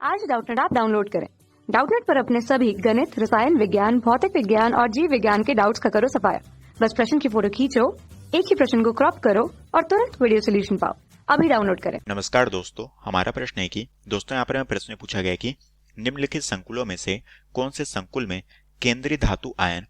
आज Doubtnut app download करें। Doubtnut पर अपने सभी गणित, रसायन विज्ञान, भौतिक विज्ञान और जीव विज्ञान के डाउट्स का करो सफाया। बस प्रश्न की फोटो खींचो, एक ही प्रश्न को क्रॉप करो और तुरंत वीडियो सोल्यूशन पाओ। अभी डाउनलोड करें। नमस्कार दोस्तों, हमारा प्रश्न है कि दोस्तों यहाँ पर हमें प्रश्न पूछा गया है कि निम्नलिखित संकुलों में से कौन से संकुल में केंद्रीय धातु आयन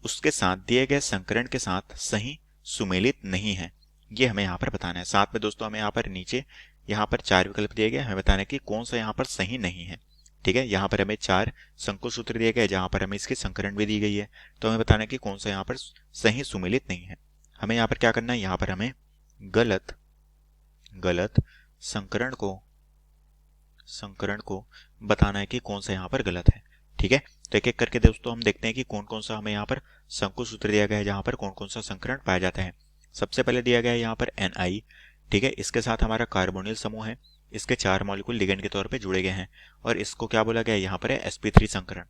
उसके साथ दिए गए संकरण के साथ सही सुमेलित नहीं है, ये हमें यहाँ पर बताना है। साथ में दोस्तों हमें यहाँ पर नीचे यहाँ पर 4 विकल्प दिए गए, हमें बताना है कि कौन सा यहाँ पर सही नहीं है। ठीक है, यहाँ पर हमें 4 संकुल सूत्र दिए गए जहाँ पर हमें इसकी संकरण भी दी गई है, तो हमें बताना है कि कौन सा यहाँ पर सही सुमेलित नहीं है। हमें यहाँ पर क्या करना है, यहाँ पर हमें गलत संकरण को बताना है कि कौन सा यहाँ पर गलत है। ठीक है, तो एक एक करके दोस्तों हम देखते हैं कि कौन कौन सा हमें यहाँ पर संकुल सूत्र दिया गया है जहाँ पर कौन कौन सा संकरण पाया जाता है। सबसे पहले दिया गया है यहाँ पर Ni। ठीक है, इसके साथ हमारा कार्बोनिल समूह है, इसके 4 मॉलिक्यूल लिगेंड के तौर पे जुड़े गए हैं और इसको क्या बोला गया है, यहाँ पर है sp3 संकरण।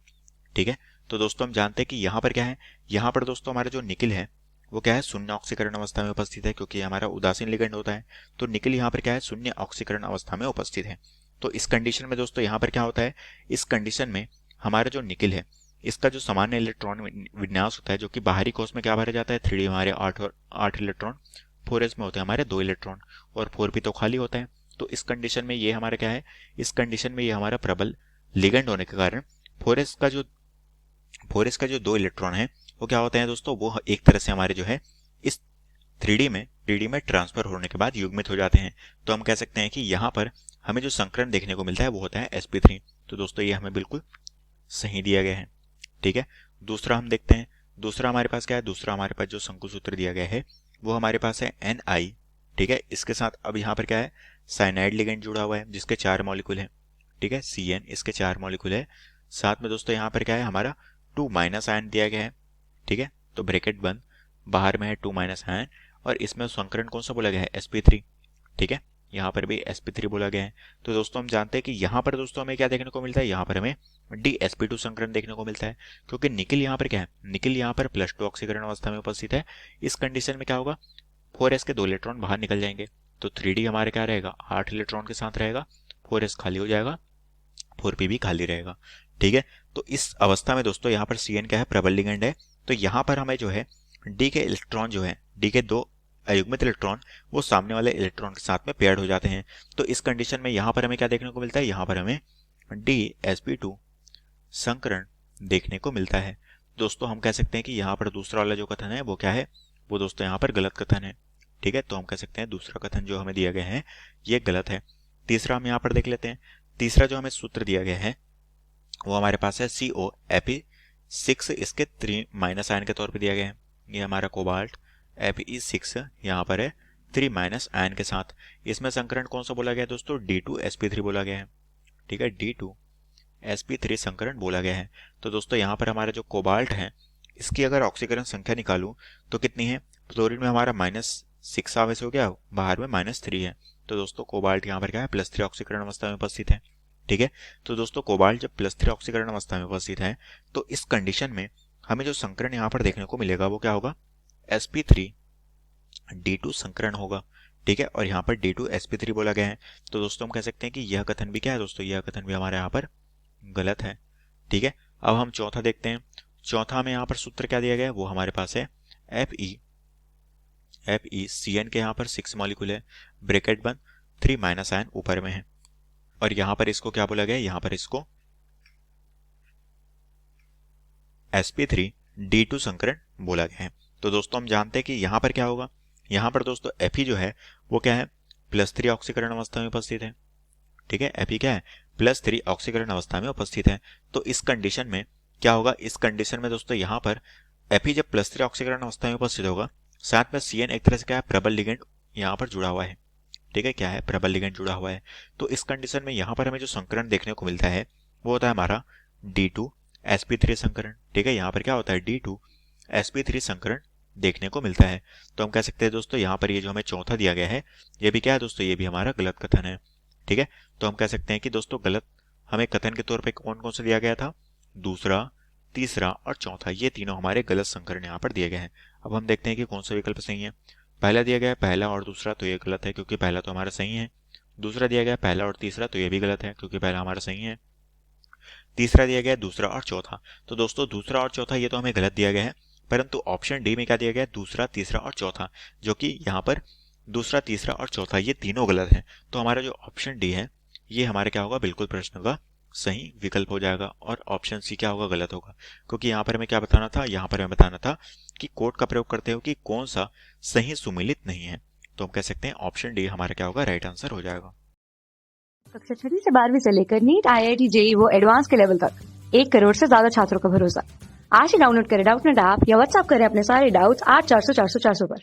ठीक है, तो दोस्तों हम जानते हैं कि यहाँ पर क्या है, यहाँ पर दोस्तों हमारा जो निकिल है वो क्या है, शून्य ऑक्सीकरण अवस्था में उपस्थित है, क्योंकि हमारा उदासीन लिगेंड होता है। तो निकिल यहाँ पर क्या है, शून्य ऑक्सीकरण अवस्था में उपस्थित है। तो इस कंडीशन में दोस्तों यहाँ पर क्या होता है, इस कंडीशन में हमारा जो निकिल है इसका जो सामान्य इलेक्ट्रॉन विन्यास होता है, जो कि बाहरी कोष में क्या भरा जाता है, 3D हमारे 8 इलेक्ट्रॉन, 4s में होते हैं हमारे 2 इलेक्ट्रॉन और 4p तो खाली होता है। तो इस कंडीशन में ये हमारा क्या है, इस कंडीशन में ये हमारा प्रबल लिगेंड होने के कारण 4s का जो 2 इलेक्ट्रॉन है वो क्या होते हैं दोस्तों, वो एक तरह से हमारे जो है इस 3D में ट्रांसफर होने के बाद युग्मित हो जाते हैं। तो हम कह सकते हैं कि यहाँ पर हमें जो संकरण देखने को मिलता है वो होता है sp3। तो दोस्तों ये हमें बिल्कुल सही दिया गया है। ठीक है, दूसरा हम देखते हैं, दूसरा हमारे पास क्या है, दूसरा हमारे पास जो संकुल सूत्र दिया गया है वो हमारे पास है Ni। ठीक है, इसके साथ अब यहाँ पर क्या है, साइनाइड लिगेंड जुड़ा हुआ है जिसके 4 मॉलिक्यूल है। ठीक है, Cn इसके 4 मॉलिक्यूल है। साथ में दोस्तों यहाँ पर क्या है, हमारा 2- आयन दिया गया है। ठीक है, तो ब्रैकेट बंद, बाहर में है 2- आयन और इसमें संकरण कौन सा बोला गया है, sp3। ठीक है, यहाँ पर भी sp3 बोला गया है। तो दोस्तों हम जानते हैं कि यहाँ पर दोस्तों हमें क्या देखने को मिलता है, यहाँ पर हमें dsp2 संकरण देखने को मिलता है, क्योंकि निकिल यहाँ पर क्या है, निकिल यहाँ पर +2 ऑक्सीकरण अवस्था में उपस्थित है। इस कंडीशन में क्या होगा, 4s के 2 इलेक्ट्रॉन बाहर निकल जाएंगे, तो 3D हमारे क्या रहेगा, 8 इलेक्ट्रॉन के साथ रहेगा, 4s खाली हो जाएगा, 4p भी खाली रहेगा। ठीक है, तो इस अवस्था में दोस्तों यहाँ पर Cn क्या है, प्रबल लिगेंड है। तो यहाँ पर हमें जो है D के इलेक्ट्रॉन जो है, D के 2 अयुग्मित इलेक्ट्रॉन वो सामने वाले इलेक्ट्रॉन के साथ में पेयर्ड हो जाते हैं। तो इस कंडीशन में यहाँ पर हमें क्या देखने को मिलता है, यहाँ पर हमें dsp2 संकरण देखने को मिलता है। दोस्तों हम कह सकते हैं कि यहाँ पर दूसरा वाला जो कथन है वो क्या है, वो दोस्तों यहाँ पर गलत कथन है। ठीक है, तो हम कह सकते हैं दूसरा कथन जो हमें दिया गया है ये गलत है। तीसरा हम यहाँ पर देख लेते हैं, तीसरा जो हमें सूत्र दिया गया है वो हमारे पास है COFe6, इसके 3- आयन के तौर पे दिया गया है। ये हमारा कोबाल्ट Fe6 यहाँ पर है 3- आयन के साथ। इसमें संकरण कौन सा बोला गया है दोस्तों, D2sp3 बोला गया है। ठीक है, D2sp3 संकरण बोला गया है। तो दोस्तों यहाँ पर हमारा जो कोबाल्ट है इसकी अगर ऑक्सीकरण संख्या निकालूं तो कितनी है, फ्लोरीन में हमारा -6 आवेश हो गया, बाहर में -3 है। तो दोस्तों कोबाल्ट यहाँ पर क्या है, +3 ऑक्सीकरण अवस्था में उपस्थित है। ठीक है, तो दोस्तों कोबाल्ट जब +3 ऑक्सीकरण अवस्था में उपस्थित है तो इस कंडीशन में हमें जो संकरण यहाँ पर देखने को मिलेगा वो क्या होगा, sp3d2 संकरण होगा। ठीक है, और यहाँ पर D2sp3 बोला गया है। तो दोस्तों हम कह सकते हैं कि यह कथन भी क्या है दोस्तों, यह कथन भी हमारे यहाँ पर गलत है। ठीक है, अब हम चौथा देखते हैं। चौथा में यहाँ पर सूत्र क्या दिया गया है, वो हमारे पास है Cn के यहाँ पर 6 मॉलिक्यूल है, ब्रैकेट बंद, 3- आयन ऊपर में है और यहाँ पर इसको क्या बोला गया है, यहाँ पर इसको sp3d2 संकरण बोला गया है। तो दोस्तों हम जानते हैं कि यहाँ पर क्या होगा, यहाँ पर दोस्तों Fe जो है वो क्या है, +3 ऑक्सीकरण अवस्था में उपस्थित है। ठीक है, Fe क्या है, +3 ऑक्सीकरण अवस्था में उपस्थित है। तो इस कंडीशन में क्या होगा, इस कंडीशन में दोस्तों यहाँ पर Fe जब +3 ऑक्सीकरण अवस्था में उपस्थित होगा, साथ में Cn एक तरह से क्या है, प्रबल लिगेंड यहाँ पर जुड़ा हुआ है। ठीक है, क्या है, प्रबल लिगेंड जुड़ा हुआ है। तो इस कंडीशन में यहाँ पर हमें जो संकरण देखने को मिलता है वो होता है हमारा D2sp3 संकरण। ठीक है, यहाँ पर क्या होता है, D2sp3 संकरण देखने को मिलता है। तो हम कह सकते हैं दोस्तों यहाँ पर ये जो हमें चौथा दिया गया है ये भी क्या है दोस्तों, ये भी हमारा गलत कथन है। ठीक है, तो हम कह सकते हैं कि दोस्तों गलत हमें कथन के तौर पे कौन कौन सा दिया गया था, दूसरा, तीसरा और चौथा, ये तीनों हमारे गलत संकरण यहाँ पर दिए गए हैं। अब हम देखते हैं कि कौन सा विकल्प सही है। पहला दिया गया है, पहला और दूसरा, तो ये गलत है क्योंकि पहला तो हमारा सही है, दूसरा दिया गया पहला और तीसरा, तो ये भी गलत है क्योंकि पहला हमारा सही है। तीसरा दिया गया दूसरा और चौथा, तो दोस्तों दूसरा और चौथा ये तो हमें गलत दिया गया है, परंतु ऑप्शन डी में क्या दिया गया है, दूसरा तीसरा और चौथा, जो कि यहाँ पर दूसरा तीसरा और चौथा ये तीनों गलत है। तो हमारा जो ऑप्शन डी है ये हमारा क्या होगा, बिल्कुल प्रश्न का सही विकल्प हो जाएगा, और ऑप्शन सी क्या होगा, गलत होगा। क्योंकि यहाँ पर हमें क्या बताना था, यहाँ पर हमें बताना था कि कोड का प्रयोग करते हो कि कौन सा सही सुमेलित नहीं है। तो हम कह सकते हैं ऑप्शन डी हमारा क्या होगा, राइट आंसर हो जाएगा। कक्षा 6 से 12वीं से लेकर नीट, IIT, JEE वो एडवांस के लेवल तक 1 करोड़ से ज्यादा छात्रों का भरोसा। आज ही डाउनलोड करें डाउटनेट ऐप या व्हाट्सएप करें अपने सारे डाउट्स 8400 400 400 पर।